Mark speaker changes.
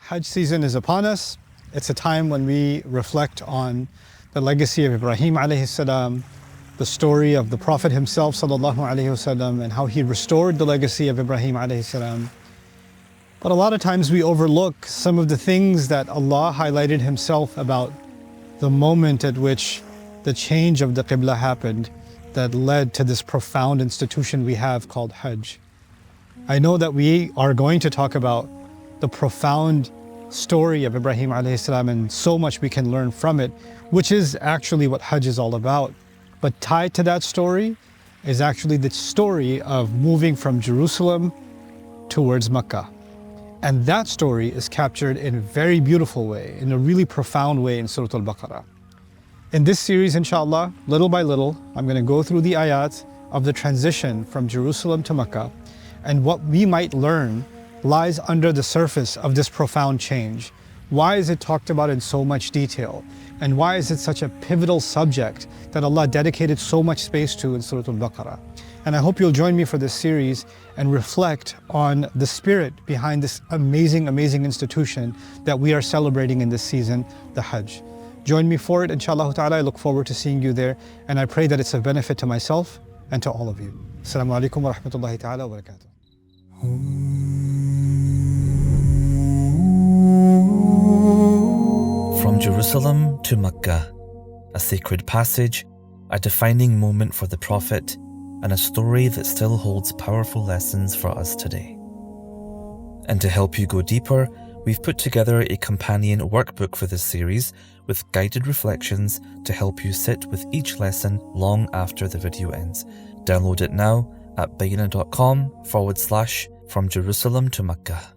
Speaker 1: Hajj season is upon us. It's a time when we reflect on the legacy of Ibrahim alayhi salam, the story of the Prophet himself sallallahu alayhi wasallam, and how he restored the legacy of Ibrahim alayhi salam. But a lot of times we overlook some of the things that Allah highlighted himself about the moment at which the change of the Qibla happened that led to this profound institution we have called Hajj. I know that we are going to talk about the profound story of Ibrahim alayhi salam and so much we can learn from it, which is actually what Hajj is all about. But tied to that story is actually the story of moving from Jerusalem towards Makkah. And that story is captured in a very beautiful way, in a really profound way in Surah Al-Baqarah. In this series, inshallah, little by little, I'm going to go through the ayat of the transition from Jerusalem to Makkah, and what we might learn lies under the surface of this profound change. Why is it talked about in so much detail? And why is it such a pivotal subject that Allah dedicated so much space to in Surah Al-Baqarah? And I hope you'll join me for this series and reflect on the spirit behind this amazing, amazing institution that we are celebrating in this season, the Hajj. Join me for it, inshallah ta'ala. I look forward to seeing you there, and I pray that it's of benefit to myself and to all of you. Assalamu alaikum wa rahmatullahi ta'ala wa barakatuh.
Speaker 2: From Jerusalem to Makkah, a sacred passage, a defining moment for the Prophet, and a story that still holds powerful lessons for us today. And to help you go deeper, we've put together a companion workbook for this series with guided reflections to help you sit with each lesson long after the video ends. Download it now at bayyinah.com/From Jerusalem to Makkah.